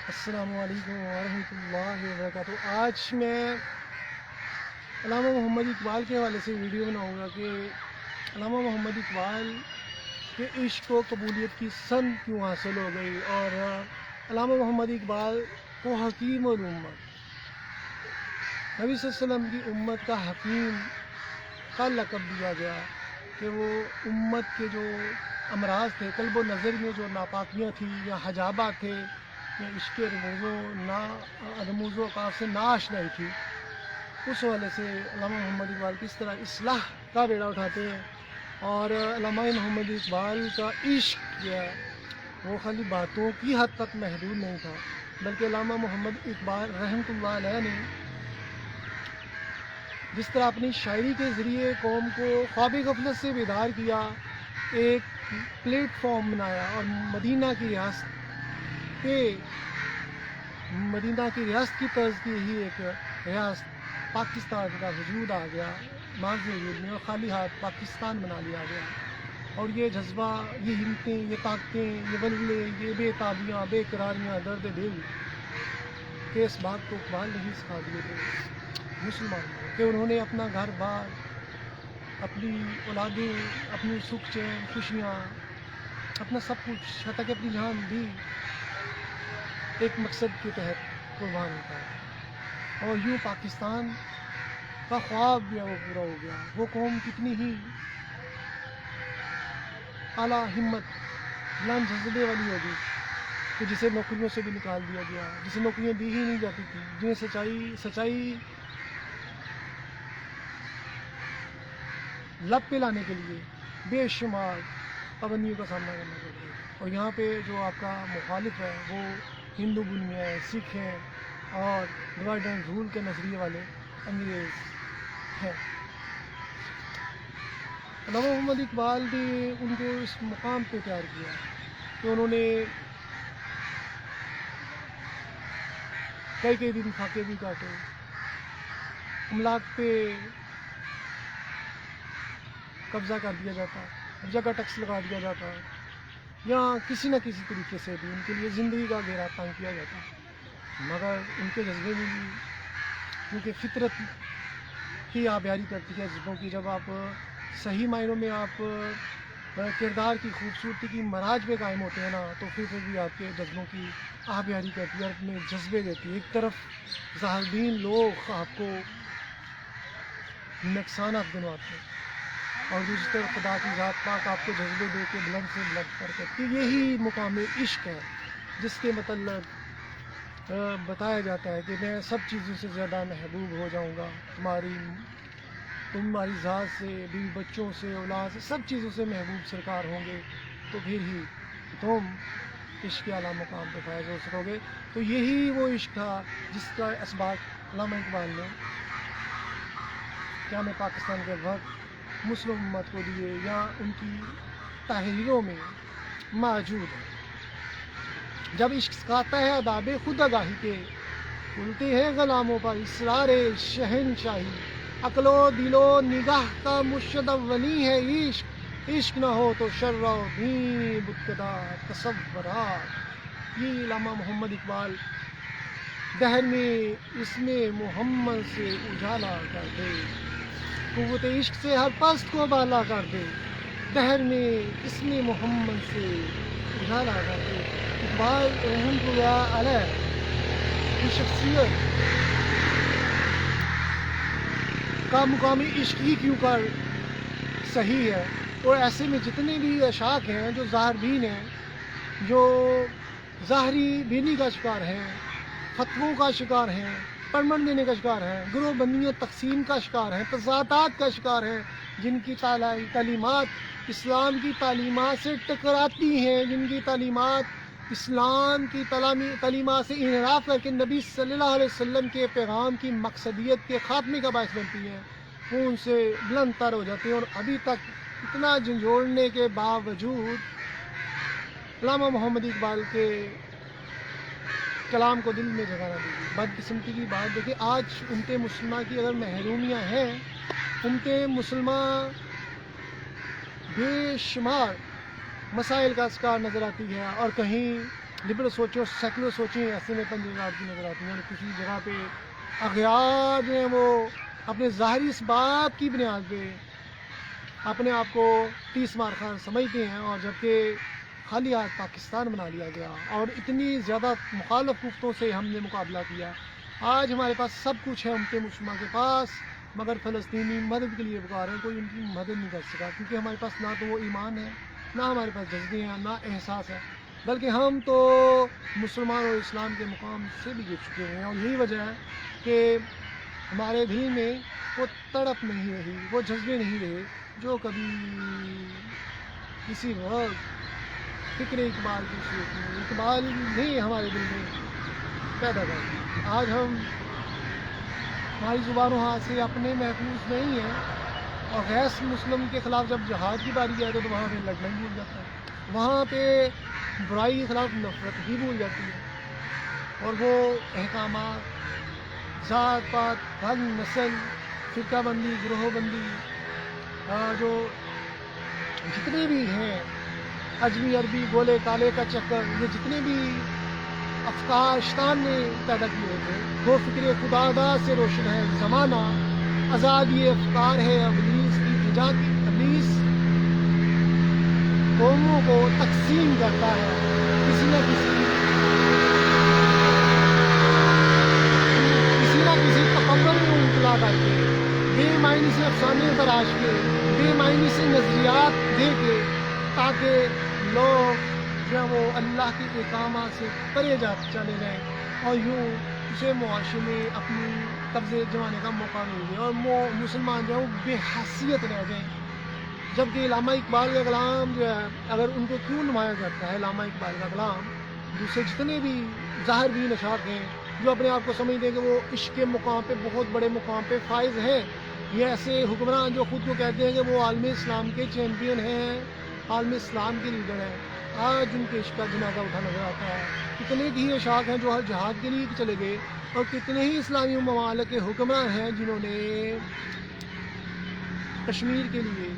السلام علیکم ورحمۃ اللہ وبرکاتہ۔ آج میں علامہ محمد اقبال کے حوالے سے ویڈیو بناؤں گا کہ علامہ محمد اقبال کے عشق و قبولیت کی سند کیوں حاصل ہو گئی، اور علامہ محمد اقبال کو حکیم الامت، نبی صلی اللہ علیہ وسلم کی امت کا حکیم کا لقب دیا گیا کہ وہ امت کے جو امراض تھے، قلب و نظر میں جو ناپاکیاں تھیں یا حجابات تھے یا عشق رموز و اوقاف سے ناآشنائی تھی، اس حوالے سے علامہ محمد اقبال کس طرح اصلاح کا بیڑا اٹھاتے ہیں۔ اور علامہ محمد اقبال کا عشق جو ہے وہ خالی باتوں کی حد تک محدود نہیں تھا، بلکہ علامہ محمد اقبال رحمۃ اللہ علیہ نے جس طرح اپنی شاعری کے ذریعے قوم کو خواب غفلت سے بیدار کیا، ایک پلیٹ فارم بنایا، اور مدینہ کی ریاست کی طرز کی ہی ایک ریاست پاکستان کا وجود آ گیا، ماضی وجود میں، اور خالی ہاتھ پاکستان بنا لیا گیا۔ اور یہ جذبہ، یہ ہمتیں، یہ طاقتیں، یہ ولولے، یہ بے تابیاں، بے قراریاں، درد دل کہ اس بات کو اقبال نے ہی سکھا دیے تھے مسلمانوں کو، کہ انہوں نے اپنا گھر بار، اپنی اولادیں، اپنی سکھ چین خوشیاں، اپنا سب کچھ، حتیٰ کہ اپنی جان بھی ایک مقصد کے تحت قربان ہوتا ہے۔ اور یوں پاکستان کا خواب بھی وہ پورا ہو گیا۔ وہ قوم کتنی ہی اعلیٰ ہمت، بلند جذبے والی ہوگی کہ جسے نوکریوں سے بھی نکال دیا گیا، جسے نوکریاں دی ہی نہیں جاتی تھیں، جنہیں سچائی لب پہ لانے کے لیے بے شمار پابندیوں کا سامنا کرنا پڑتا ہے۔ اور یہاں پہ جو آپ کا مخالف ہے وہ ہندو بنیاں ہیں، سکھ ہیں، اور ڈیوائڈ اینڈ رول کے نظریے والے انگریز ہیں۔ علامہ محمد اقبال نے ان کو اس مقام پہ تیار کیا کہ انہوں نے کئی دن فاقے بھی کاٹے، املاک پہ قبضہ کر دیا جاتا، جگہ ٹیکس لگا دیا جاتا، یا کسی نہ کسی طریقے سے بھی ان کے لیے زندگی کا گھیرا تنگ کیا جاتا، مگر ان کے جذبے میں بھی، کیونکہ فطرت ہی آبیاری کرتی ہے جذبوں کی، جب آپ صحیح معنوں میں آپ کردار کی خوبصورتی کی معراج پہ قائم ہوتے ہیں نا، تو پھر بھی آپ کے جذبوں کی آبیاری کرتی ہے، اور اپنے جذبے دیتی ہے۔ ایک طرف ظاہر دین لوگ آپ کو نقصانات دلواتے ہیں، اور دوسری طرف خدا کی ذات پاک آپ کو جذبے دے کے بلند سے بلند کر کرتی۔ یہی مقام عشق ہے جس کے متعلق بتایا جاتا ہے کہ میں سب چیزوں سے زیادہ محبوب ہو جاؤں گا، تمہاری ذات سے، بیوی بچوں سے، اولاد سے، سب چیزوں سے محبوب سرکار ہوں گے، تو پھر ہی تم عشق کے اعلیٰ مقام پہ فائز ہو سکو گے۔ تو یہی وہ عشق تھا جس کا اسباق علامہ اقبال نے قیام پاکستان کے وقت مسلم امت کو دیے، یا ان کی تحریروں میں موجود ہے۔ جب عشق سکھاتا ہے آداب خود آگاہی کے، کھلتے ہیں غلاموں پر اسرار شہنشاہی، عقل و دل و نگاہ کا مرشد اولی ہے عشق، عشق نہ ہو تو شر و دین ابتدا تصورات۔ یہ علامہ محمد اقبال دہر میں اسم محمد سے اجالا کر دے، قوت عشق سے ہر پست کو بالا کر دے، دہر میں اسم محمد سے اجالا کر دے۔ اقبال رحمۃ اللہ علیہ کی شخصیت کا مقامی عشق ہی کیوں کر صحیح ہے، اور ایسے میں جتنے بھی اشاعت ہیں جو ظاہر بین ہیں، جو ظاہری بینی کا شکار ہیں، فتووں کا شکار ہیں، پرمن دینے کا شکار ہیں، گروہ بندیوں تقسیم کا شکار ہیں، تضادات کا شکار ہیں، جن کی تعلیمات اسلام کی تعلیمات سے ٹکراتی ہیں، جن کی تعلیمات اسلام کی تعلیمات سے انحراف کر کے نبی صلی اللہ علیہ وسلم کے پیغام کی مقصدیت کے خاتمے کا باعث بنتی ہیں، وہ ان سے بلند تر ہو جاتے ہیں۔ اور ابھی تک اتنا جھنجھوڑنے کے باوجود علامہ محمد اقبال کے کلام کو دل میں جگہ نہ دیجیے۔ بدقسمتی کی بات دیکھیں، آج امت مسلمہ کی اگر محرومیاں ہیں، امت مسلمہ بے شمار مسائل کا شکار نظر آتی ہے، اور کہیں لبرل سوچیں اور سیکولر سوچیں ایسے میں پنجے کاٹتی نظر آتی ہیں، اور کسی جگہ پہ اغیار جو ہیں وہ اپنے ظاہری اس بات کی بنیاد پہ اپنے آپ کو 30 مار خان سمجھتے ہیں، اور جبکہ خالی ہاتھ پاکستان بنا لیا گیا اور اتنی زیادہ مخالف قوتوں سے ہم نے مقابلہ کیا۔ آج ہمارے پاس سب کچھ ہے امت مسلمہ کے پاس، مگر فلسطینی مدد کے لیے پکار ہیں، کوئی ان کی مدد نہیں کر سکا، کیونکہ ہمارے پاس نہ تو وہ ایمان ہے، نہ ہمارے پاس جذبے ہیں، نہ احساس ہے، بلکہ ہم تو مسلمان اور اسلام کے مقام سے بھی گر چکے ہیں۔ اور یہی وجہ ہے کہ ہمارے دل میں وہ تڑپ نہیں رہی، وہ جذبے نہیں رہے جو کبھی کسی وقت فکر اقبال کی صورت میں اقبال نے ہمارے دل میں پیدا کر دی۔ آج ہماری زبان و ہاتھ سے اپنے محفوظ نہیں ہیں، اور غیر مسلم کے خلاف جب جہاد کی باری آئے تو وہاں پہ لڑنا ہی بھول جاتا ہے، وہاں پہ برائی کے خلاف نفرت ہی بھول جاتی ہے، اور وہ احکامات ذات پات رنگ نسل فرقہ بندی گروہ بندی جو جتنے بھی ہیں اجمی عربی گولے کالے کا چکر، یہ جتنے بھی افکار شیطان نے پیدا کیے تھے، وہ فکر خدا دا سے روشن ہے زمانہ، آزاد یہ افکار ہے ابلیس کی ایجاد، ابلیس قوموں کو تقسیم کرتا ہے کسی نہ کسی تکبر میں مبتلا کر کے، بے معنی سے افسانے تراش کے، بے معنی سے نظریات دے کے، تاکہ لوگ جو ہے وہ اللہ کے احکامات سے پرے چلے جائیں، اور یوں اسے معاشرے میں اپنی قبضے جمانے کا موقع مل جائے، اور مسلمان جو ہے وہ بے حیثیت رہ جائیں۔ جبکہ علامہ اقبال کا کلام جو ہے، اگر ان کو کیوں نمایاں کرتا ہے علامہ اقبال کا کلام دوسرے جتنے بھی ظاہر بھی نشات ہیں جو اپنے آپ کو سمجھتے ہیں کہ وہ عشق کے مقام پہ بہت بڑے مقام پہ فائز ہیں، یہ ایسے حکمران جو خود کو کہتے ہیں کہ وہ عالم اسلام کے چیمپئن ہیں، عالم اسلام کے لیڈر ہیں، آج ان کے عشق کا جنازہ اٹھا نظر آتا ہے۔ کتنے ہی اشاق ہیں جو جہاد کے لیے چلے گئے، اور کتنے ہی اسلامی ممالک کے حکمران ہیں جنہوں نے کشمیر کے لیے،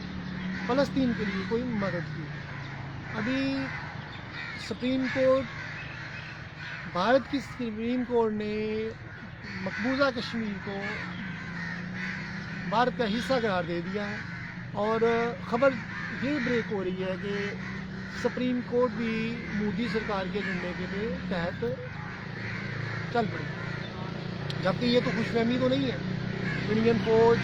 فلسطین کے لیے کوئی مدد کی۔ ابھی سپریم کورٹ، بھارت کی سپریم کورٹ نے مقبوضہ کشمیر کو بھارت کا حصہ قرار دے دیا ہے، اور خبر یہ بریک ہو رہی ہے کہ سپریم کورٹ بھی مودی سرکار کے ایجنڈے کے تحت چل پڑی، جبکہ یہ تو خوش فہمی تو نہیں ہے۔ انڈین فوج،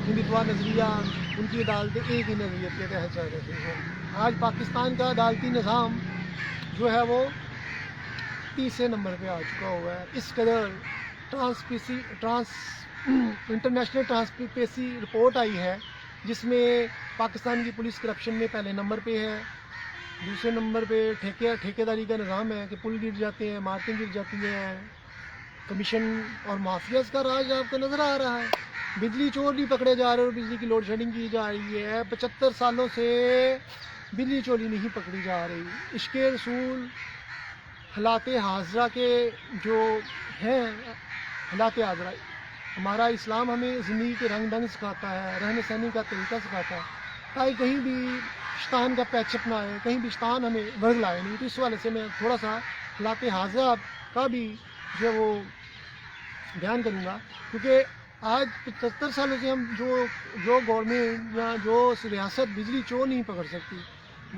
ہندوتوا نظریہ، ان کی عدالتیں ایک ہی نظریت کے تحت چل رہی ہیں۔ آج پاکستان کا عدالتی نظام جو ہے وہ 30 نمبر پہ آ چکا ہوا ہے۔ اس قدر انٹرنیشنل ٹرانسپیرنسی رپورٹ آئی ہے جس میں پاکستان کی پولیس کرپشن میں پہلے نمبر پہ ہے، دوسرے نمبر پہ ٹھیکیداری کا نظام ہے کہ پل گر جاتے ہیں، عمارتیں گر جاتی ہیں، کمیشن اور مافیاز کا راج آپ کو نظر آ رہا ہے، بجلی چور بھی پکڑے جا رہے اور بجلی کی لوڈ شیڈنگ کی جا رہی ہے، 75 سالوں سے بجلی چوری نہیں پکڑی جا رہی۔ عشق رسول حالات حاضرہ کے جو ہیں، حالات حاضرہ، ہمارا اسلام ہمیں زندگی کے رنگ ڈھنگ سکھاتا ہے، رہن سہنے کا طریقہ سکھاتا ہے، تاکہ کہیں بھی شیطان کا پیچ نہ آئے، کہیں بھی شیطان ہمیں ورگ لائے نہیں۔ تو اس والے سے میں تھوڑا سا حالات حاضرہ کا بھی جو ہے وہ بیان کروں گا، کیونکہ آج 75 سالوں سے ہم جو گورنمنٹ یا جو ریاست بجلی چور نہیں پکڑ سکتی،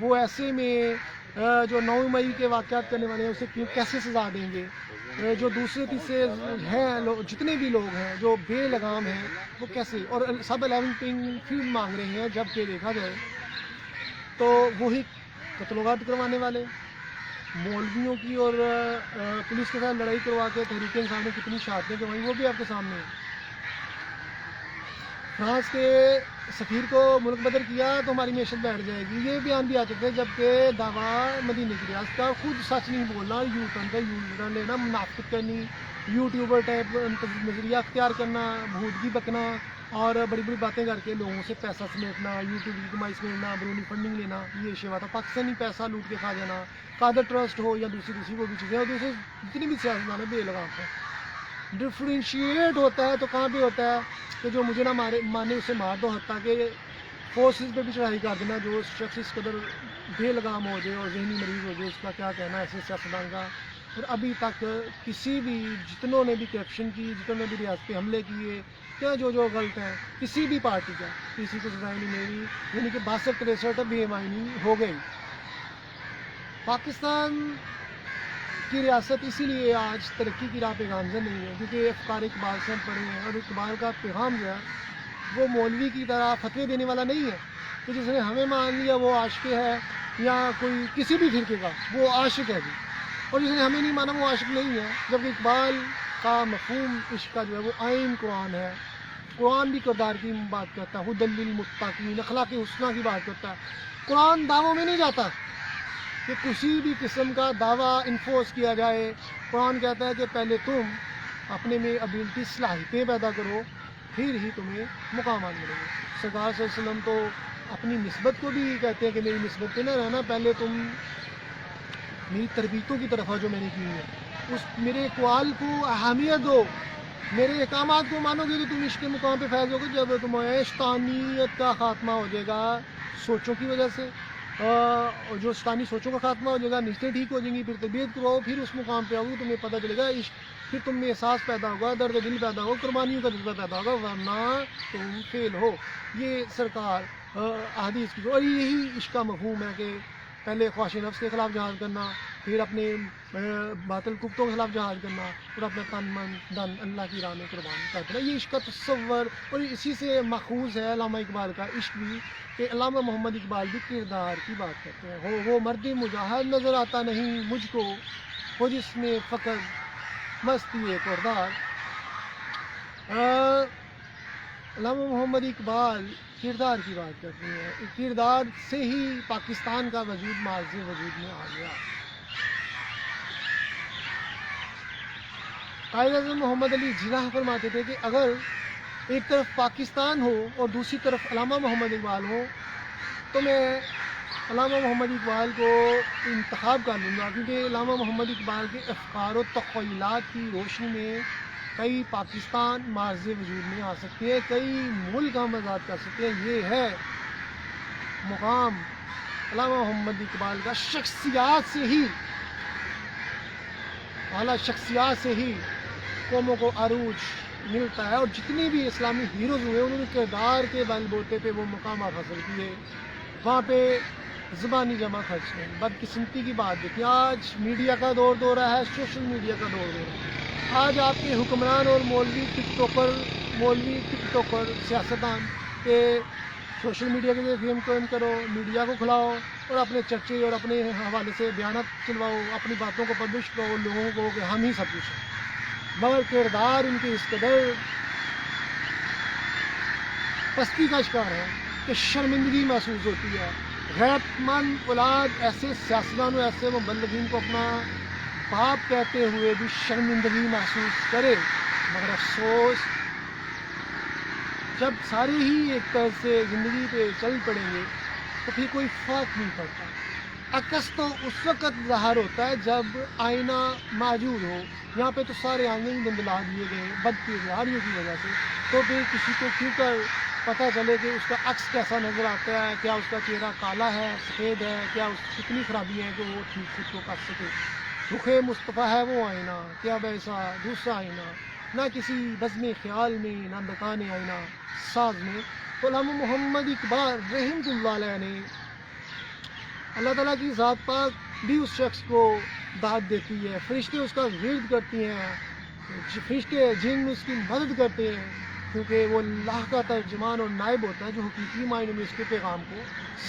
وہ ایسے میں جو 9 مئی کے واقعات کرنے والے ہیں اسے کیسے سزا دیں گے؟ جو دوسرے تیسرے ہیں جتنے بھی لوگ ہیں جو بے لگام ہیں وہ کیسے، اور سب 11 پلینگ فیلڈ مانگ رہے ہیں، جب کہ دیکھا جائے تو وہی قتلوگات کروانے والے مولویوں کی اور پولیس کے ساتھ لڑائی کروا کے تحریک انصاف نے کتنی شہادتیں کروائی وہ بھی آپ کے سامنے ہیں۔ فرانس کے سفیر کو ملک بدر کیا تو ہماری معیشت بیٹھ جائے گی، یہ بیان بھی آتے تھے، جبکہ دعویٰ مدینہ کی ریاست کا، خود سچ نہیں بولنا، یو ٹرن لینا، منافقت کرنی، یوٹیوبر ٹائپ نظریہ اختیار کرنا، بھودگی بکنا، اور بڑی بڑی باتیں کر کے لوگوں سے پیسہ سمیٹنا، یوٹیوب کی کمائی سمیٹنا، بیرونی فنڈنگ لینا، یہ شیوا تھا، پاکستانی پیسہ لوٹ کے کھا جانا، قادر ٹرسٹ ہو یا دوسری وہ بھی چیزیں، اور دوسرے جتنی بھی سیاستدان بے لگام ہے۔ ڈفرینشیٹ ہوتا ہے تو کہاں پہ ہوتا ہے کہ جو مجھے نہ مانے اسے مار دو، حتیٰ کہ فورسز پہ بھی چڑھائی کر دینا. جو شخص اس قدر بے لگام ہو جائے اور ذہنی مریض ہو جائے اس کا کیا کہنا ہے ایسے سیاستدان کا. اور ابھی تک کسی بھی جتنوں نے بھی کرپشن کی, جتنوں نے بھی ریاستی حملے کیے یا جو غلط ہیں کسی بھی پارٹی کا, کسی کو سزائیں نہیں ملی. یعنی کہ 62-63 بے ایمانی ہو گئی. پاکستان کی ریاست اسی لیے آج ترقی کی راہ پہ گامزن نہیں ہے کیونکہ افکار اقبال سے ہم پڑھے ہیں, اور اقبال کا پیغام جو ہے وہ مولوی کی طرح فتوے دینے والا نہیں ہے کہ جس نے ہمیں مان لیا وہ عاشق ہے, یا کوئی کسی بھی فرقے کا وہ عاشق ہے جی, اور جس نے ہمیں نہیں مانا وہ عاشق نہیں ہے. جبکہ اقبال کا مفہوم عشق کا جو ہے وہ آئین قرآن ہے. قرآن بھی کردار کی بات کرتا ہے, ہدی للمتقین, اخلاق حسنہ کی بات کرتا ہے. قرآن دعووں میں نہیں جاتا کہ کسی بھی قسم کا دعویٰ انفورس کیا جائے. قرآن کہتا ہے کہ پہلے تم اپنے میں ابیلٹی صلاحیتیں پیدا کرو پھر ہی تمہیں مقامات ملیں گے. سرکار صلی اللہ علیہ وسلم تو اپنی نسبت کو بھی کہتے ہیں کہ میری نسبت پہ نہ رہنا, پہلے تم میری تربیتوں کی طرف جو میں نے کی ہے اس میرے اقوال کو اہمیت دو, میرے احکامات کو مانو گے تو تم عشق کے مقام پہ فیض ہوگے. جب تمہیں شیطانیت کا خاتمہ ہو جائے گا سوچوں کی وجہ سے, جو شیطانی سوچوں کا خاتمہ ہو جائے گا, نسبتیں ٹھیک ہو جائیں گی, پھر طبیعت کو پھر اس مقام پہ آؤگی, تمہیں پتہ چلے گا عشق, پھر تم میں احساس پیدا ہوگا, درد دل پیدا ہوگا, قربانیوں کا جذبہ پیدا ہوگا, ورنہ تم فیل ہو. یہ سرکار احادیث کی, اور یہی عشق کا مفہوم ہے کہ پہلے خواہش نفس کے خلاف جہاد کرنا, پھر اپنے باطل کفتوں کے خلاف جہاد کرنا, اور اپنا تن من دن اللہ کی راہ میں قربان کر دینا. یہ عشق کا تصور, اور اسی سے ماخوذ ہے علامہ اقبال کا عشق بھی, کہ علامہ محمد اقبال بھی کردار کی بات کرتے ہیں. وہ مرد مجاہد نظر آتا نہیں مجھ کو, وہ جس میں فقر مستی کردار. علامہ محمد اقبال کردار کی بات کرتے ہیں. کردار سے ہی پاکستان کا وجود معاذ وجود میں آ گیا. قائد اعظم محمد علی جناح فرماتے تھے کہ اگر ایک طرف پاکستان ہو اور دوسری طرف علامہ محمد اقبال ہو تو میں علامہ محمد اقبال کو انتخاب کر لوں گا, کیونکہ علامہ محمد اقبال کے افکار و تخیلات کی روشنی میں کئی پاکستان معرض وجود میں آ سکتے ہیں, کئی ملک ہم آزاد کر سکتے ہیں. یہ ہے مقام علامہ محمد اقبال کا. شخصیات سے ہی, اعلیٰ شخصیات سے ہی قوموں کو عروج ملتا ہے, اور جتنے بھی اسلامی ہیروز ہوئے انہوں نے کردار کے بل بوتے پہ وہ مقامات حاصل کیے. وہاں پہ زبانی جمع خرچ نہیں. بدقسمتی کی بات دیکھیے, آج میڈیا کا دور رہا ہے, سوشل میڈیا کا دور رہا ہے. آج آپ کے حکمران اور مولوی ٹک ٹاکر سیاستدان کے سوشل میڈیا کے ذریعے فیم قائم کرو, میڈیا کو کھلاؤ اور اپنے چرچے اور اپنے حوالے سے بیانات چلواؤ, اپنی باتوں کو پبلش کرو لوگوں کو کہ ہم ہی سب کچھ ہیں. مگر کردار ان کے اس قدر پستی کا شکار ہے کہ شرمندگی محسوس ہوتی ہے. غیرت مند اولاد ایسے سیاستدان و ایسے مبلغین کو اپنا باپ کہتے ہوئے بھی شرمندگی محسوس کرے. مگر افسوس جب سارے ہی ایک طرح سے زندگی پہ چل پڑیں گے تو پھر کوئی فرق نہیں پڑتا. عکس تو اس وقت ظاہر ہوتا ہے جب آئینہ موجود ہو. یہاں پہ تو سارے آئینے ہی دندلا دیے گئے بد کرداریوں کی وجہ سے, تو پھر کسی کو کیوں کر پتہ چلے کہ اس کا عکس کیسا نظر آتا ہے, کیا اس کا چہرہ کالا ہے سفید ہے, کیا اس کی کتنی خرابی ہے کہ وہ ٹھیک خود کو کر سکے. رخ مصطفیٰ ہے وہ آئینہ, کیا ویسا دوسرا آئینہ, نہ کسی بزم خیال میں نہ دکان آئینہ ساز میں. تو علامہ محمد اقبال رحمۃ اللہ علیہ نے اللہ تعالیٰ کی ذات پاک بھی اس شخص کو داد دیتی ہے, فرشتے اس کا ورد کرتی ہیں, فرشتے جن اس کی مدد کرتے ہیں, کیونکہ وہ اللہ کا ترجمان اور نائب ہوتا ہے جو حقیقی معنی میں اس کے پیغام کو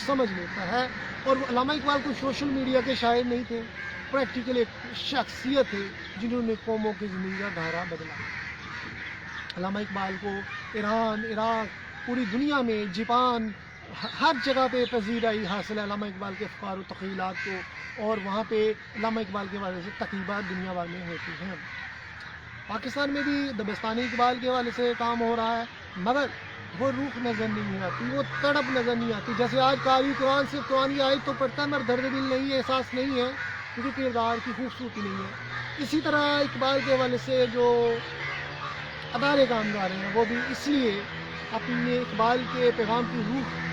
سمجھ لیتا ہے. اور علامہ اقبال کو سوشل میڈیا کے شاعر نہیں تھے, پریکٹیکل ایک شخصیت ہے جنہوں نے قوموں کی زندگی کا دھارا بدلا. علامہ اقبال کو ایران, عراق, پوری دنیا میں جاپان ہر جگہ پہ پذیرائی حاصل ہے علامہ اقبال کے افکار و تخیلات کو, اور وہاں پہ علامہ اقبال کے حوالے سے تقریبات دنیا بھر میں ہوتی ہیں. پاکستان میں بھی دبستانی اقبال کے حوالے سے کام ہو رہا ہے, مگر وہ روح نظر نہیں آتی, وہ تڑپ نظر نہیں آتی. جیسے آج قاری قرآن سے قرآن کی آیت تو پڑھتا ہے مگر درد دل نہیں ہے, احساس نہیں ہے, کیونکہ کردار کی خوبصورتی نہیں ہے. اسی طرح اقبال کے حوالے سے جو ادارے کام کر رہے ہیں وہ بھی اس لیے اپنے اقبال کے پیغام کی روح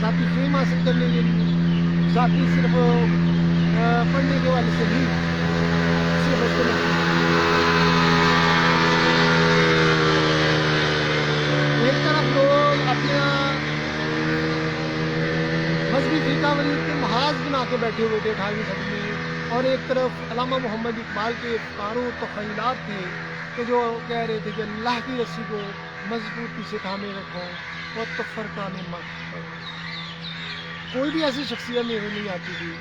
ذاتی فیم حاصل کرنے کے لیے، ذاتی صرف پڑھنے کے والے سے نہیں، صرف اس کو ایک طرف لوگ اپنا مذہبی فرقہ واریت کے محاذ بنا کے بیٹھے ہوئے تھے 18ویں صدی میں، اور ایک طرف علامہ محمد اقبال کے افکار و تخیلات تھے کہ جو کہہ رہے تھے کہ اللہ کی رسی کو مضبوطی سے تھامے رکھو اور تفرقہ میں مت کرو۔ کوئی بھی ایسی شخصیت نہیں آتی تھی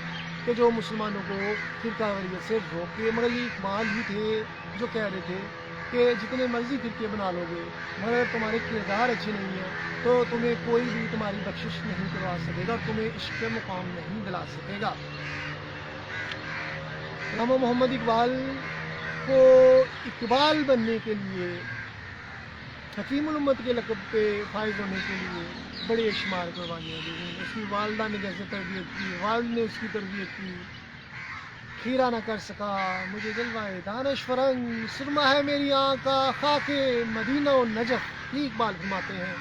کہ جو مسلمانوں کو فرقہ واریت سے روکے، مگر یہ اقبال ہی تھے جو کہہ رہے تھے کہ جتنے مرضی فرقے بنا لو گے، مگر تمہارے کردار اچھے نہیں ہیں تو تمہیں کوئی بھی تمہاری بخشش نہیں کروا سکے گا، تمہیں عشق مقام نہیں دلا سکے گا۔ علامہ محمد اقبال کو اقبال بننے کے لیے، حکیم الامت کے لقب پہ فائز ہونے کے لیے بڑے شمار قربانیاں دی گئیں۔ اس کی والدہ نے جیسے تربیت کی، والد نے اس کی تربیت کی، کھیرا نہ کر سکا مجھے جلوائے دانش فرنگ، سرما ہے میری آنکھ کا خاک مدینہ و نجف، یہ اقبال فرماتے ہیں۔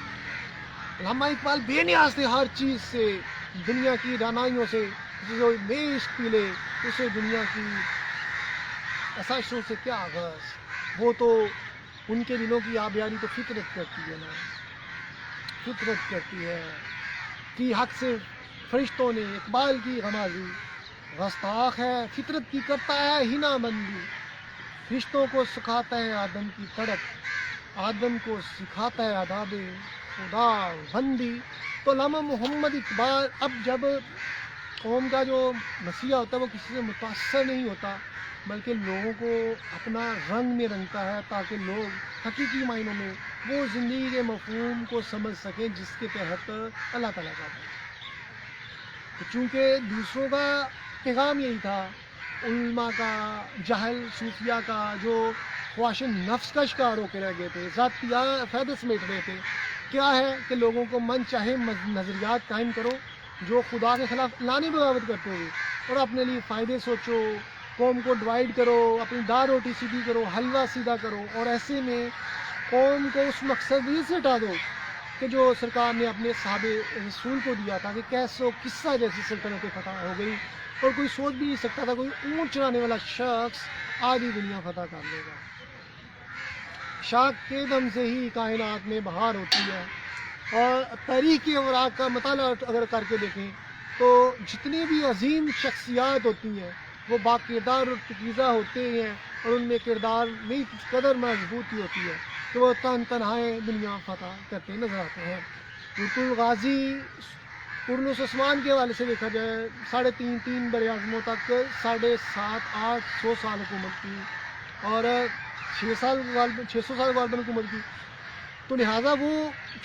علامہ اقبال بے نیاز تھے ہر چیز سے، دنیا کی رعنائیوں سے، جو بے عشق پی لے اسے دنیا کی آسائشوں سے کیا آغاز، وہ تو ان کے دلوں کی آبیاری تو فطرت کرتی ہے نا، فطرت کرتی ہے کہ حق سے فرشتوں نے اقبال کی غمازی، گستاخ ہے فطرت کی کرتا ہے ہنا بندی، فرشتوں کو سکھاتا ہے آدم کی تڑپ، آدم کو سکھاتا ہے آداب خدا بندی۔ تو علامہ محمد اقبال اب جب قوم کا جو مسیحا ہوتا ہے وہ کسی سے متاثر نہیں ہوتا، بلکہ لوگوں کو اپنا رنگ میں رنگتا ہے تاکہ لوگ حقیقی معنوں میں وہ زندگی کے مفہوم کو سمجھ سکیں جس کے تحت اللہ تعالیٰ کا ہے۔ چونکہ دوسروں کا پیغام یہی تھا، علماء کا جہل، صوفیہ کا جو خواہش نفس کا شکار ہو کے رہ گئے تھے، ذاتیہ فائدے سمیٹ رہے تھے، کیا ہے کہ لوگوں کو من چاہے نظریات قائم کرو جو خدا کے خلاف اعلان بغاوت کرتے ہوئے، اور اپنے لیے فائدے سوچو، قوم کو ڈیوائڈ کرو، اپنی دار روٹی سیدھی کرو، حلوہ سیدھا کرو، اور ایسے میں قوم کو اس مقصد یہ سے ہٹا دو کہ جو سرکار نے اپنے صحابہ رسول کو دیا تھا کہ کیسو قصہ جیسی سلطنتیں فتح ہو گئی، اور کوئی سوچ بھی نہیں سکتا تھا کوئی اونٹ چڑھانے والا شخص آدھی دنیا فتح کر لے گا۔ شاخ کے دم سے ہی کائنات میں بہار ہوتی ہے، اور تاریخ کے اوراق کا مطالعہ اگر کر کے دیکھیں تو جتنی بھی عظیم شخصیات ہوتی ہیں وہ با کردار اور پاکیزہ ہوتے ہیں، اور ان میں کردار میں اس قدر مضبوطی ہوتی ہے کہ وہ تنہائے دنیا فتح کرتے نظر آتے ہیں۔ بالکل غازی قرنس عثمان کے حوالے سے دیکھا جائے 3.5 بر اعظموں تک 700-800 سال حکومت کی، اور 600 سال غالباً حکومت کی، تو لہٰذا وہ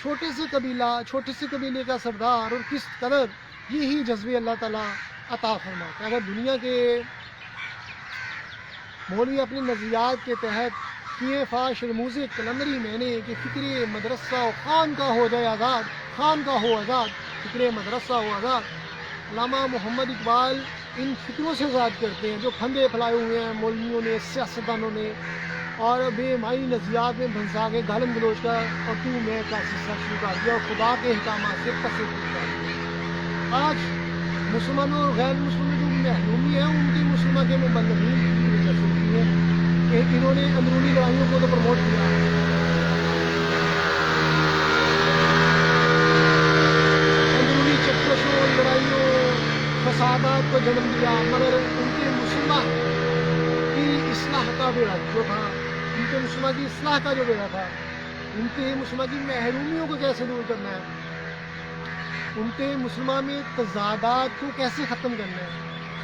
چھوٹے سے قبیلہ، چھوٹے سے قبیلے کا سردار، اور کس قدر یہی جذبے اللہ تعالیٰ عطا فرماتا ہے۔ اگر دنیا کے مولوی اپنے نظریات کے تحت کیے فاش رموز قلندری میں نے کہ فکر مدرسہ و خان کا ہو جائے آزاد، خان کا ہو آزاد، فکر مدرسہ ہو آزاد، علامہ محمد اقبال ان فکروں سے آزاد کرتے ہیں جو پھندے پھیلائے ہوئے ہیں مولویوں نے، سیاستدانوں نے، اور بے معنی نظریات میں بھنسا کے گالم گلوچ کا اور تو میں کا سلسلہ شروع کر دیا، اور خدا کے احکامات سے تصدیق کر دیا۔ آج مسلمانوں اور غیر مسلموں جو محرومی ہے ان کی مسلمان کے مبلغین کی وجہ سے ہوتی ہے کہ انہوں نے اندرونی لڑائیوں کو تو پروموٹ کیا، اندرونی چکشوں، لڑائیوں، فسادات کو جنم دیا، مگر ان کے مسلمان کی اصلاح کا بیڑا جو تھا، ان کے مسلمان کی اصلاح کا جو بیڑا تھا، ان کے مسلمان کی محرومیوں کو کیسے دور کرنا ہے، ان کے مسلمان میں تضادات کو کیسے ختم کرنا ہے،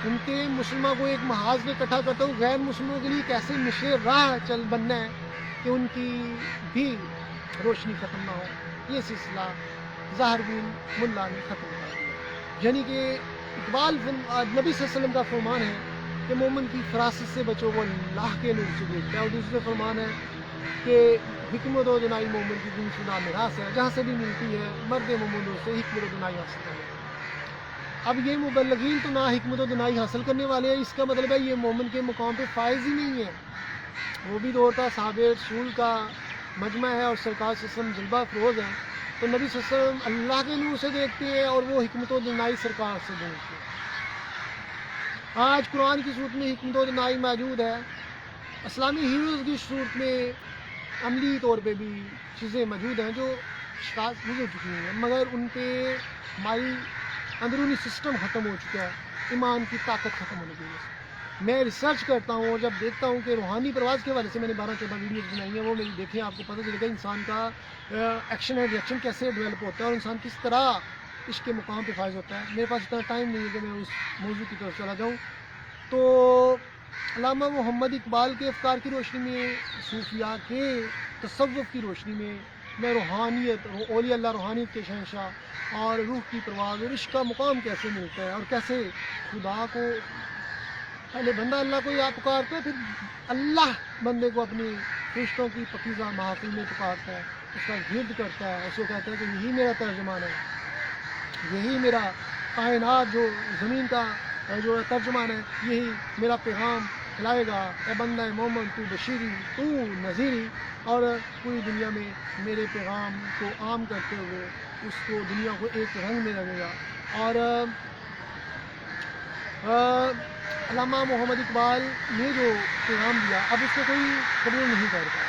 ان کے مسلمان کو ایک محاذ میں اکٹھا کرتے ہوئے غیر مسلموں کے لیے کیسے مشرے راہ بننا ہے کہ ان کی بھی روشنی ختم نہ ہو، یہ سلسلہ ظاہر بین ملا نے ختم کر دیا۔ یعنی کہ اقبال نبی صلی اللہ علیہ وسلم کا فرمان ہے کہ مومن کی فراست سے بچو وہ اللہ کے نور سے دیکھتا ہے، اور دوسرے فرمان ہے کہ حکمت و دنائی مومن کی گم شدہ میراث ہے، جہاں سے بھی ملتی ہے مرد مومنوں سے حکمت و دنائی حاصل کرنا۔ اب یہ مبلغین تو نہ حکمت و دنائی حاصل کرنے والے ہیں، اس کا مطلب ہے یہ مومن کے مقام پہ فائز ہی نہیں ہے۔ وہ بھی دور تھا صحابہ رسول کا مجمع ہے اور سرکار صلی اللہ علیہ وسلم جلوہ افروز ہیں، تو نبی صلی اللہ علیہ وسلم اللہ کے نور سے دیکھتے ہیں اور وہ حکمت و دنائی سرکار سے دیکھتے ہیں۔ آج قرآن کی صورت میں حکمت و دنائی موجود ہے، اسلامی ہیروز کی صورت میں عملی طور پہ بھی چیزیں موجود ہیں جو شکست گزر چکی ہیں، مگر ان پہ ہماری اندرونی سسٹم ختم ہو چکا ہے، ایمان کی طاقت ختم ہونے کی وجہ سے۔ میں ریسرچ کرتا ہوں اور جب دیکھتا ہوں کہ روحانی پرواز کے حوالے سے میں نے 12-14 ویڈیوز بنائی ہیں، وہ میری دیکھیں، آپ کو پتہ چلے گا انسان کا ایکشن اینڈ ریئیکشن کیسے ڈیولپ ہوتا ہے اور انسان کس طرح اس کے مقام پہ فائز ہوتا ہے۔ میرے پاس اتنا ٹائم نہیں ہے کہ میں اس موضوع کی طرف چلا جاؤں، تو علامہ محمد اقبال کے افکار کی روشنی میں، صوفیاء کے تصوف کی روشنی میں روحانیت، اولیاء اللہ روحانیت کے شہنشاہ اور روح کی پرواز اور عشق کا مقام کیسے ملتا ہے اور کیسے خدا کو، پہلے بندہ اللہ کو یاد پکارتا ہے، پھر اللہ بندے کو اپنی فرشتوں کی پکیزہ محافل میں پکارتا ہے، اس کا گرد کرتا ہے، اس کو کہتا ہے کہ یہی میرا ترجمان ہے، یہی میرا کائنات جو زمین کا جو ترجمان ہے، یہی میرا پیغام کھلائے گا، اے بندہ مومن تو بشیری تو نذیری، اور پوری دنیا میں میرے پیغام کو عام کرتے ہوئے اس کو دنیا کو ایک رنگ میں رنگے گا۔ اور علامہ محمد اقبال نے جو پیغام دیا اب اس کو کوئی قبول نہیں کرتا۔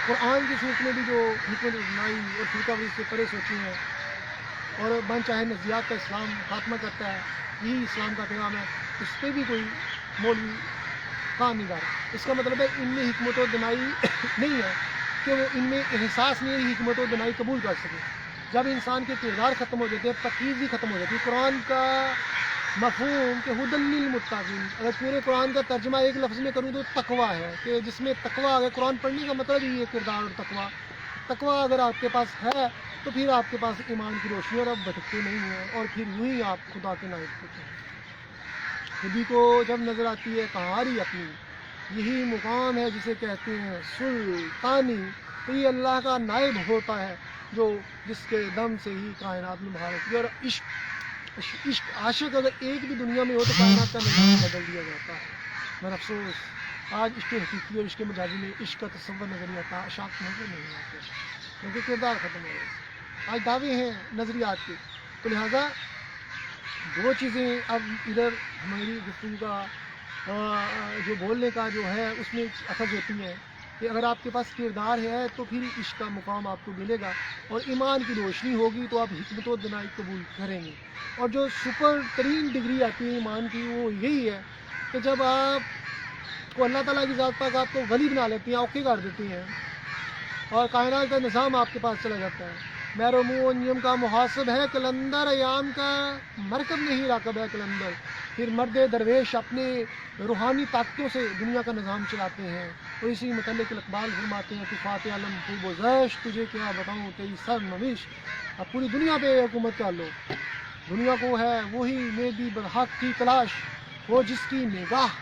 قرآن کی صورت میں بھی جو حکمت دنائی اور فرقہ واریت سے پرے سوچی ہیں اور بن چاہے نظریات کا اسلام خاتمہ کرتا ہے، یہی اسلام کا پیغام ہے، اس پہ بھی کوئی مولوی کام نہیں کر رہا۔ اس کا مطلب ہے ان میں حکمت و دنائی نہیں ہے کہ وہ ان میں احساس نہیں ہے حکمت و دنائی قبول کر سکے۔ جب انسان کے کردار ختم ہو جاتے ہیں، پاکیزگی ختم ہو جاتی ہے، قرآن کا مفہوم کہ ہدی للمتقین، اگر پورے قرآن کا ترجمہ ایک لفظ میں کروں تو تقویٰ ہے، کہ جس میں تقویٰ، اگر قرآن پڑھنے کا مطلب ہی ہے کردار اور تقویٰ اگر آپ کے پاس ہے تو پھر آپ کے پاس ایمان کی روشنی اور اب بھٹکتے نہیں ہیں، اور پھر یوں ہی آپ خدا کے نائب ہوتے ہیں۔ خودی کو جب نظر آتی ہے کہاری اپنی، یہی مقام ہے جسے کہتے ہیں سلطانی، تو یہ اللہ کا نائب ہوتا ہے جو جس کے دم سے ہی کائنات میں بہار ہوتی ہے۔ اور عشق عاشق اگر ایک بھی دنیا میں ہو تو کائنات کا نظام بدل دیا جاتا ہے۔ مگر افسوس آج عشق حقیقی اور عشق مجازی میں عشق کا تصور نظر نہیں آتا، اشاعت نظر نہیں آتے، کیونکہ کردار ختم ہو گئے، آج دعوے ہیں نظریات کے۔ تو لہٰذا دو چیزیں اب ادھر ہماری گفتگو کا جو بولنے کا جو ہے اس میں اخذ ہوتی ہیں کہ اگر آپ کے پاس کردار ہے تو پھر عشق کا مقام آپ کو ملے گا اور ایمان کی روشنی ہوگی تو آپ حکمت و دنائی قبول کریں گے۔ اور جو سپر ترین ڈگری آتی ہے ایمان کی وہ یہی ہے کہ جب آپ کو اللہ تعالیٰ کی ذات پاک آپ کو ولی بنا لیتی ہیں، اوکے کر دیتی ہیں، اور کائنات کا نظام آپ کے پاس چلا جاتا ہے۔ مہر و منہ و نیم کا محاسب ہے کلندر، ایام کا مرکب نہیں راکب ہے کلندر۔ پھر مرد درویش اپنے روحانی طاقتوں سے دنیا کا نظام چلاتے ہیں، اور اسی متعلق اقبال فرماتے ہیں کہ فاتح علم خوب و زیش، تجھے کیا بتاؤں تیری سر نوش۔ اب پوری دنیا پہ حکومت کر لو، دنیا کو ہے وہی مہدی برحق کی تلاش، وہ جس کی نگاہ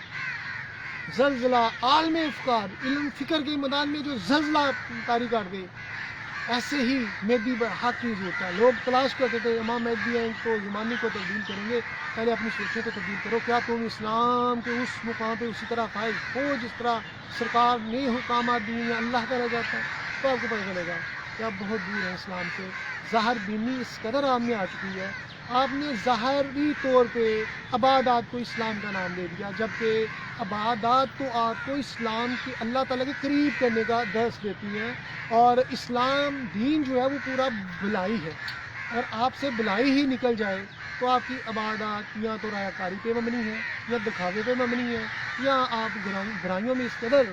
زلزلہ عالم افکار، علم فکر کے میدان میں جو زلزلہ طاری کر دے، ایسے ہی مہدی برحق کی ضرورت ہے۔ لوگ تلاش کرتے تھے امام مہدی ہیں تو زمانے کو تبدیل کریں گے، پہلے اپنی سوچیں کو تبدیل کرو، کیا تم اسلام کے اس مقام پہ اسی طرح فائز ہو جس طرح سرکار نے حکامات دیے ہیں، اللہ کا رہ جاتا ہے، تو آپ کو پتہ چلے گا کہ آپ بہت دور ہیں اسلام سے۔ ظاہر بینی اس قدر آپ میں آ چکی ہے، آپ نے ظاہری طور پہ عبادات کو اسلام کا نام دے دیا، جبکہ عبادات تو آپ کو اسلام کی اللہ تعالیٰ کے قریب کرنے کا درس دیتی ہیں، اور اسلام دین جو ہے وہ پورا بلائی ہے۔ اگر آپ سے بلائی ہی نکل جائے تو آپ کی عبادات یا تو ریا کاری پہ مبنی ہے، یا دکھاوے پہ مبنی ہے، یا آپ برائیوں میں اس قدر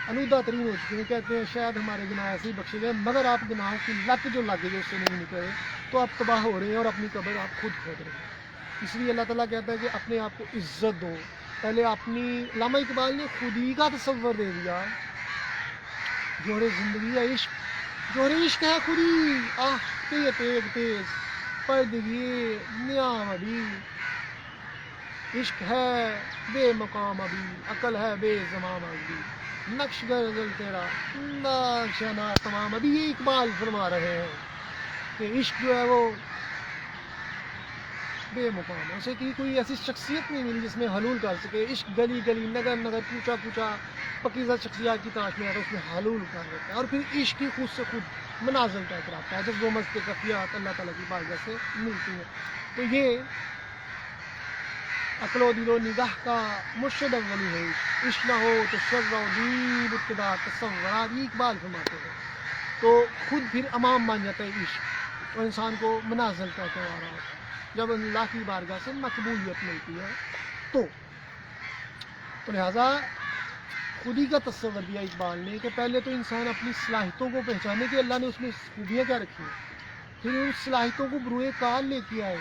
آلودہ ترین ہو چکے ہیں، کہتے ہیں شاید ہمارے گناہ ایسے ہی بخشے گئے، مگر آپ گناہوں کی لت جو لگ گئی اس سے نہیں نکلے تو آپ تباہ ہو رہے ہیں اور اپنی قبر آپ خود کھود رہے ہیں۔ اس لیے اللہ تعالیٰ کہتا ہے کہ اپنے آپ کو عزت دو، پہلے اپنی، علامہ اقبال نے خودی کا تصور دے دیا، جوہر زندگی ہے عشق، جوہر عشق ہے خودی، آہ تیز تیز تیز پردگی نیام ابھی، عشق ہے بے مقام ابھی، عقل ہے بے زمام ابھی، نقش غزل تیرا نقشانہ تمام ابھی۔ یہ اقبال فرما رہے ہیں کہ عشق جو ہے وہ بے مقام ہے. اسے کوئی ایسی شخصیت نہیں ملی جس میں حلول کر سکے. عشق گلی گلی نگر نگر کوچا کوچا پکیزہ شخصیات کی تلاش میں ہے تو اس میں حلول کر دیتا ہے. اور پھر عشق کی خود سے خود منازل طے کراتا ہے جب وہ مست کفیات اللہ تعالیٰ کی بارگاہ سے ملتی ہیں. تو یہ عقل و دل و نگاہ کا مرشد اولی ہے. عشق نہ ہو تو شر و دید ابتدا تصورات یہ اقبال فرماتے ہیں. تو خود پھر امام مان جاتا ہے عشق اور انسان کو منازل طے کروا رہا ہوتا ہے جب اللہ کی بارگاہ سے مقبولیت ملتی ہے. تو لہٰذا خودی کا تصور دیا اقبال نے کہ پہلے تو انسان اپنی صلاحیتوں کو پہچانے کہ اللہ نے اس میں خوبیاں کیا رکھی ہیں, پھر ان صلاحیتوں کو بروئے کار لے کے آئے,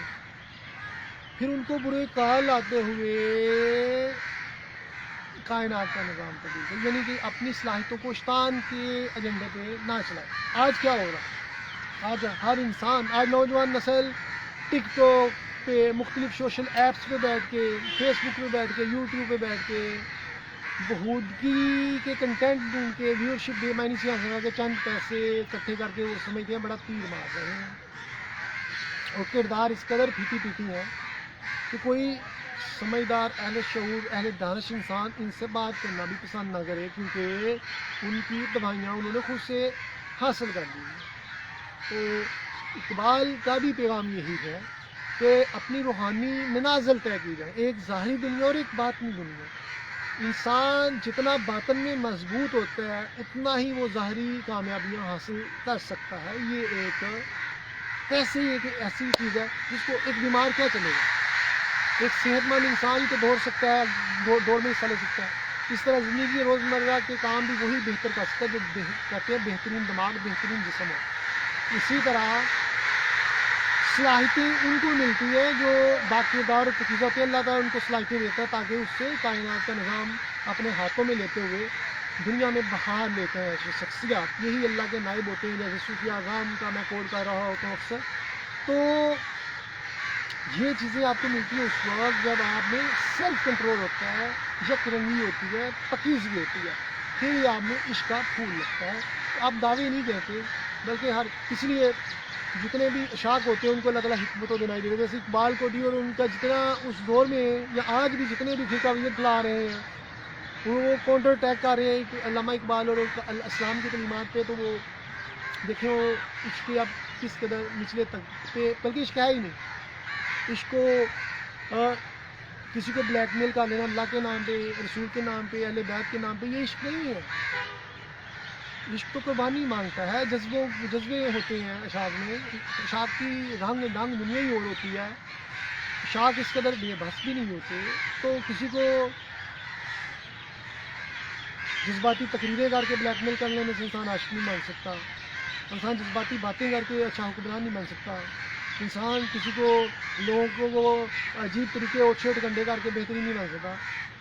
پھر ان کو بروئے کار لاتے ہوئے کائنات کا نظام تبدیل کر, یعنی کہ اپنی صلاحیتوں کو شیطان کے ایجنڈے پہ نہ چلائے. آج کیا ہو رہا ہے, آج ہر انسان, آج نوجوان نسل ٹک ٹاک پہ, مختلف سوشل ایپس پہ بیٹھ کے, فیس بک پہ بیٹھ کے, یوٹیوب پہ بیٹھ کے بہودگی کے کنٹینٹ ڈھونڈ کے ویورشپ بے معنی سے حاصل کر کے چند پیسے اکٹھے کر کے وہ سمجھتے ہیں بڑا تیر مار رہے ہیں. اور کردار اس قدر پھیٹی پیٹی ہے کہ کوئی سمجھدار اہل شعور اہل دانش انسان ان سے بات کرنا بھی پسند نہ کرے کیونکہ ان کی دوائیاں انہوں نے خود سے حاصل کر لی ہیں. تو اقبال کا بھی پیغام یہی ہے کہ اپنی روحانی منازل طے کی جائے, ایک ظاہری دنیا اور ایک باطنی دنیا. انسان جتنا باطن میں مضبوط ہوتا ہے اتنا ہی وہ ظاہری کامیابیاں حاصل کر سکتا ہے. یہ ایک ایسی چیز ہے جس کو ایک بیمار کیا چلے گا, ایک صحت مند انسان ہی تو دوڑ سکتا ہے, دوڑ میں حصہ لے سکتا ہے. اس طرح زندگی روزمرہ کے کام بھی وہی بہتر کر سکتا ہے جو کہتے ہیں بہترین دماغ بہترین جسم ہو. اسی طرح صلاحیتیں ان کو ملتی ہے جو باقیدار پکیزہ ہوتے ہیں, اللہ تعالیٰ ان کو صلاحیتیں دیتا ہے تاکہ اس سے کائنات کا نظام اپنے ہاتھوں میں لیتے ہوئے دنیا میں بہار لیتے ہیں. ایسی شخصیات یہی اللہ کے نائب ہوتے ہیں, جیسے صوفی اعظام کا میں کوٹ کر رہا ہوتا ہوں اکثر. تو یہ چیزیں آپ کو ملتی ہیں اس وقت جب آپ میں سیلف کنٹرول ہوتا ہے, یک رنگی ہوتی ہے, پکیزگی ہوتی ہے, پھر آپ میں عشق کا پھول لگتا ہے. آپ دعوے نہیں کہتے بلکہ اس لیے جتنے بھی اشاق ہوتے ہیں ان کو اللہ تعالیٰ حکمت و دنائی دیتے. جیسے اقبال کو دی اور ان کا جتنا اس دور میں یا آج بھی جتنے بھی فرقہ پھیلا رہے ہیں وہ کاؤنٹر اٹیک کر رہے ہیں علامہ اقبال اور اسلام کی تعلیمات پہ. تو وہ دیکھیں وہ عشق اب کس قدر نچلے تک پہ, بلکہ عشق ہے ہی نہیں. عشق کو کسی کو بلیک میل کر لینا اللہ کے نام پہ, رسول کے نام پہ, اہل بیت کے نام پہ, یہ عشق نہیں ہے. عشق تو قربانی مانگتا ہے, جذبے ہوتے ہیں اشاق میں. اشاق کی رنگ دنیا ہی اور ہوتی ہے. اشاق اس قدر بے بس بھی نہیں ہوتے. تو کسی کو جذباتی تقریریں کر کے بلیک میل کرنے میں سے انسان عاشق نہیں بن سکتا. انسان جذباتی باتیں کر کے اچھا حکمران نہیں بن سکتا. انسان کسی کو لوگوں کو وہ عجیب طریقے اور چھیٹ گنڈے کر کے بہترین نہیں بن سکتا.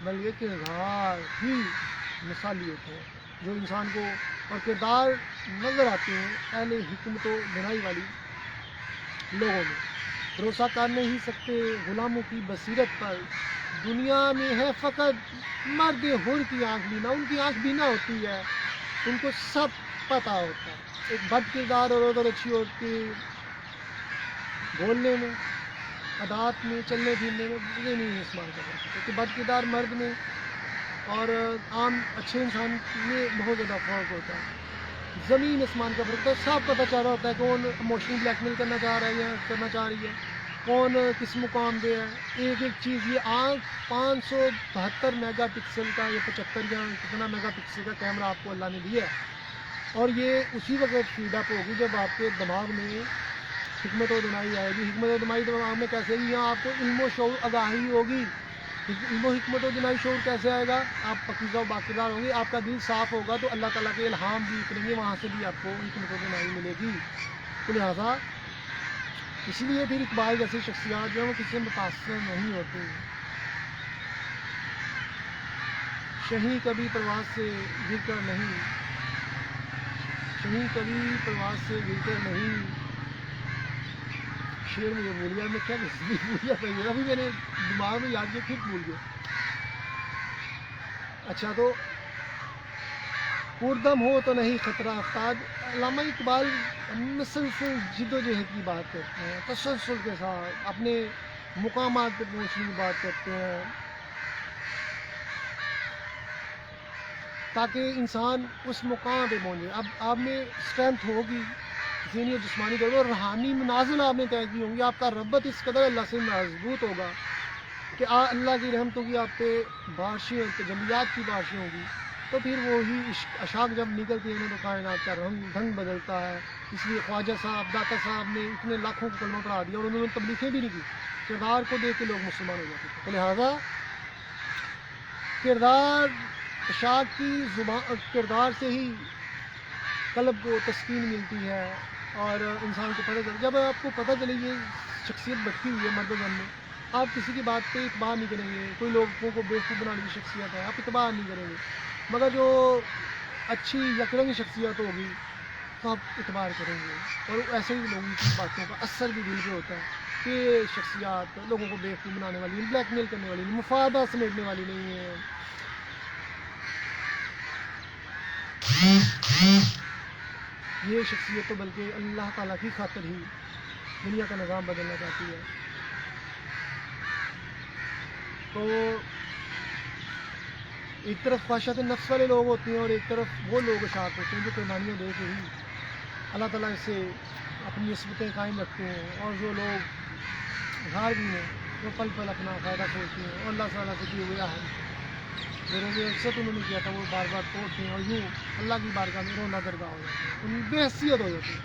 بلکہ کردار ہی مثالی ہوتے ہیں جو انسان کو اور کردار نظر آتے ہیں اہل حکمت و بنائی والی لوگوں میں. بھروسہ کر نہیں سکتے غلاموں کی بصیرت پر, دنیا میں ہے فقط مرد حر کی آنکھ بینا. ان کی آنکھ بینا ہوتی ہے, ان کو سب پتہ ہوتا ہے. ایک بد کردار اور ادھر اچھی عورت کی بولنے میں, عادات میں, چلنے پھرنے میں یہ نہیں استعمال کر سکتے کیونکہ بد کردار مرد میں اور عام اچھے انسان میں بہت زیادہ فرق ہوتا ہے. زمین آسمان کا فرق ہوتا ہے. سب پتہ چل رہا ہوتا ہے کون اموشنل بلیک میل کرنا چاہ رہا ہے یا کرنا چاہ رہی ہے, کون کس مقام پہ ہے. ایک چیز یہ آنکھ 572 میگا پکسل کا یا 75 یا کتنا میگا پکسل کا کیمرہ آپ کو اللہ نے دیا ہے, اور یہ اسی وقت فیڈ اپ ہوگی جب آپ کے دماغ میں حکمت و دنائی آئے گی. حکمت و دنائی دماغ میں کیسے گی؟ یہاں آپ کو علم و شعور آگاہی ہوگی. علم و حکمت و دنائی شعور کیسے آئے گا؟ آپ پکیزہ و باقیدار ہوں گے, آپ کا دل صاف ہوگا تو اللہ تعالیٰ کے الہام بھی اتریں گے, وہاں سے بھی آپ کو حکمت و دنائی ملے گی. تو لہٰذا اس لیے پھر اقبال جیسی شخصیات جو ہیں وہ کسی سے متاثر نہیں ہوتی. شہیں کبھی پرواز سے گر کر نہیں, شہیں کبھی پرواز سے گر کر نہیں. شعر مجھے بھول گیا, میں کیا بھول گیا پہلے, ابھی میں نے دماغ میں یاد کیا پھر بھول گیا. اچھا, تو پردم ہو تو نہیں خطرہ افتاد. علامہ اقبال مسلسل جد و جہد کی بات کرتے ہیں, تسلسل کے ساتھ اپنے مقامات پہ پہنچنے کی بات کرتے ہیں تاکہ انسان اس مقام پہ پہنچے. اب آپ میں اسٹرینتھ ہوگی ذہنی اور جسمانی طور پر اور روحانی منازل آپ نے طے کی ہوں گی, آپ کا ربط اس قدر اللہ سے مضبوط ہوگا کہ اللہ کی رحمتوں کی آپ پہ بارشیں اور تجلیات کی بارشیں ہوں گی, تو پھر وہی اشاق جب نکلتی ہیں تو کائنات کا رنگ بدلتا ہے. اس لیے خواجہ صاحب, داتا صاحب نے اتنے لاکھوں کو کلمہ پڑھا دیا اور انہوں نے تبلیغیں بھی نہیں کی. کردار کو دیکھ کے لوگ مسلمان ہو جاتے تھے. تو لہٰذا کردار اشاق کی زبان, کردار سے ہی قلب کو تسکین ملتی ہے اور انسان کو پتہ چلتا. جب آپ کو پتہ چلے یہ شخصیت بٹھی ہوئی ہے مرد و زن میں, آپ کسی کی بات پہ اعتبار نہیں کریں گے. کوئی لوگوں کو بیوقوف بنانے کی شخصیت ہے, آپ اعتبار نہیں کریں گے. مگر جو اچھی یکرنگ شخصیت ہوگی تو آپ اعتبار کریں گے. اور ایسے ہی لوگوں کی باتوں کا اثر بھی دل پہ ہوتا ہے کہ شخصیات لوگوں کو بیوقوف بنانے والی نہیں, بلیک میل کرنے والی نہیں, مفادات سمیٹنے والی نہیں ہے. یہ شخصیت تو بلکہ اللہ تعالیٰ کی خاطر ہی دنیا کا نظام بدلنا چاہتی ہے. تو ایک طرف خواہشات نفس والے لوگ ہوتے ہیں اور ایک طرف وہ لوگ اشاعت ہوتے ہیں جو قربانیاں دے کے ہی اللہ تعالیٰ سے اپنی نسبتیں قائم رکھتے ہیں. اور جو لوگ گھار بھی ہیں وہ پل پل اپنا فائدہ سوچتے ہیں اور اللہ تعالیٰ سے کیے ہوئے جو روزے عزت انہوں نے کیا تھا وہ بار بار توڑتے ہیں اور یوں اللہ کی بارگاہ میں رونا درگاہ ہو جاتے ہیں, ان بے حیثیت ہو جاتی ہے.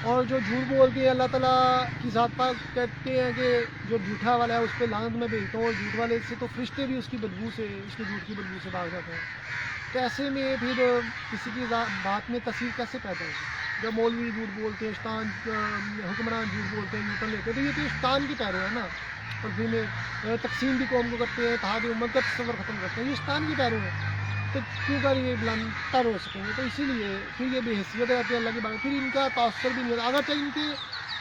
اور جو جھوٹ بولتے ہیں اللہ تعالیٰ کی ذات پاک کہتے ہیں کہ جو جھوٹا والا ہے اس پہ لعنت میں بھیجتا ہوں, اور جھوٹ والے سے تو فرشتے بھی اس کی بدبو سے, اس کے جھوٹ کی بدبو سے بھاگ جاتے ہیں. تو ایسے میں پھر کسی کی بات میں تاثیر کیسے پیدا ہوگی؟ جب مولوی جھوٹ بولتے ہیں, شیطان حکمران جھوٹ بولتے ہیں, یوٹن لیتے ہیں, تو یہ تو شیطان کی پیرو ہے نا. اور پھر میں تقسیم بھی قوم کو کرتے ہیں, اتحاد امت کا تصور ختم کرتے ہیں, یہ شیطان کی پیرو ہے. تو کیوں کر یہ بلندر ہو سکیں گے؟ تو اسی لیے پھر یہ بے حیثیت رہتی ہے اللہ کی بات. پھر ان کا تاثر بھی نہیں ہوتا. اگرچہ ان کے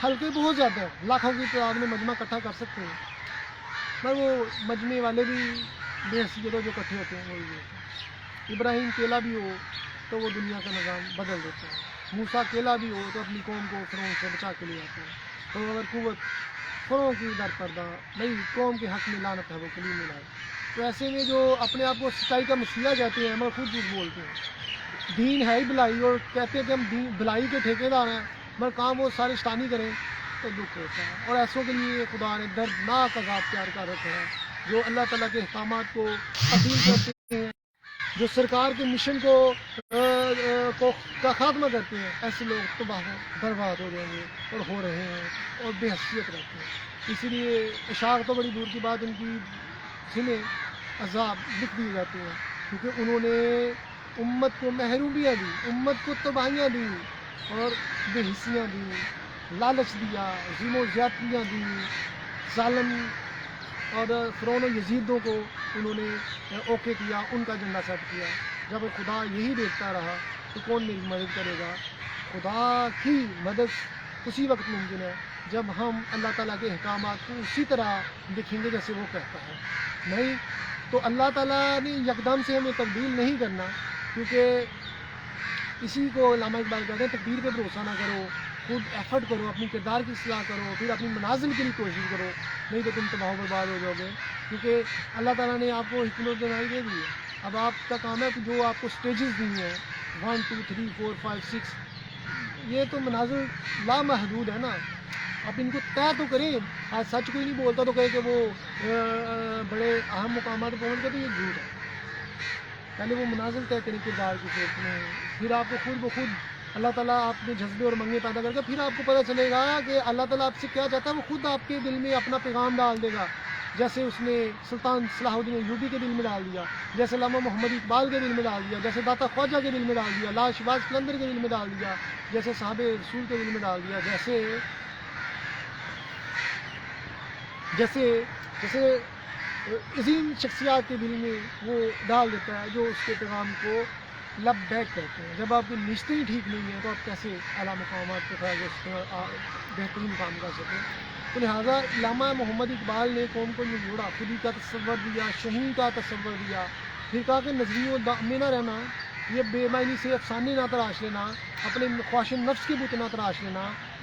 حلقے بہت زیادہ ہیں, لاکھوں کی تعداد میں مجمع اکٹھا کر سکتے ہیں, پر وہ مجمع والے بھی بے حیثیتوں جو اکٹھے ہوتے ہیں وہی ہوتے ہیں. ابراہیم اکیلا بھی ہو تو وہ دنیا کا نظام بدل دیتا ہے. موسیٰ اکیلا بھی ہو تو اپنی قوم کو فرعون سے بچا کے لے آتا ہے. تو اگر قوت فرعون کی در پردہ نہیں, قوم کے حق میں لعنت ہے وہ کلیم میں لائے. تو ایسے میں جو اپنے آپ کو سچائی کا مسیحا کہتے ہیں مگر خود جھوٹ بولتے ہیں. دین ہے ہی بھلائی اور کہتے ہیں کہ ہم بھلائی کے ٹھیکیدار ہیں, مگر کام وہ سارے شیطانی کریں تو دکھ ہوتا ہے. اور ایسوں کے لیے خدا نے دردناک عذاب تیار کر رکھا ہے جو اللہ تعالیٰ کے احکامات کو تبدیل کرتے ہیں, جو سرکار کے مشن کو کا خاتمہ کرتے ہیں. ایسے لوگ تباہ برباد ہو جائیں گے اور ہو رہے ہیں اور بے حیثیت رہتے ہیں. اسی لیے اشاعت تو بڑی دور کی بات, ان کی جنہیں عذاب لکھ دیے جاتے ہیں کیونکہ انہوں نے امت کو محرومیاں دی, امت کو تباہیاں دی اور بے حسیاں دی, لالچ دیا, ظلم و زیادتیاں دی, ظالم اور فرعون و یزیدوں کو انہوں نے اوکے کیا, ان کا جھنڈا سیٹ کیا. جب خدا یہی دیکھتا رہا تو کون میری مدد کرے گا؟ خدا کی مدد اسی وقت ممکن ہے جب ہم اللہ تعالیٰ کے احکامات کو اسی طرح لکھیں گے جیسے وہ کہتا ہے. نہیں تو اللہ تعالیٰ نے یکدم سے ہمیں تبدیل نہیں کرنا, کیونکہ اسی کو علامہ اقبال کہتے ہیں تقدیر پہ بھروسہ نہ کرو, خود ایفرٹ کرو, اپنی کردار کی اصلاح کرو, پھر اپنی منازل کے لیے کوشش کرو, نہیں تو تم تباہ و برباد ہو جاؤ گے. کیونکہ اللہ تعالیٰ نے آپ کو حکمت دینائی دے دی ہے. اب آپ کا کام ہے کہ جو آپ کو سٹیجز دی ہیں 1 2 3 4 5 6, یہ تو مناظر لامحدود ہے نا. آپ ان کو طے تو کریں. آج سچ کوئی نہیں بولتا تو کہے کہ وہ بڑے اہم مقامات پہنچ گئے, تو یہ جھوٹ ہے. پہلے وہ منازل طے کریں کردار کی صورت میں, پھر آپ کو خود بخود اللہ تعالیٰ آپ میں جذبے اور منگے پیدا کر کے پھر آپ کو پتہ چلے گا کہ اللہ تعالیٰ آپ سے کیا چاہتا ہے. وہ خود آپ کے دل میں اپنا پیغام ڈال دے گا, جیسے اس نے سلطان صلاح الدین ایوبی کے دل میں ڈال دیا, جیسے علامہ محمد اقبال کے دل میں ڈال دیا, جیسے داتا خواجہ کے دل میں ڈال دیا, لالا شہباز قلندر کے دل میں ڈال دیا, جیسے صحابہ رسول کے دل میں ڈال دیا, جیسے جیسے جیسے عظیم شخصیات کے دل میں وہ ڈال دیتا ہے جو اس کے پیغام کو لب بیک کرتے ہیں. جب آپ کی نشتے ہی ٹھیک نہیں ہیں تو آپ کیسے اعلیٰ مقامات کے خیال بہترین کام کر سکیں؟ تو لہٰذا علامہ محمد اقبال نے قوم کو یہ جوڑا, خودی کا تصور دیا, شہین کا تصور دیا, پھر کہا کہ نظریوں میں نہ رہنا, یہ بے معنی سے افسانے نہ تراش لینا, اپنے خواہش نفس کے بت نہ تراش لینا,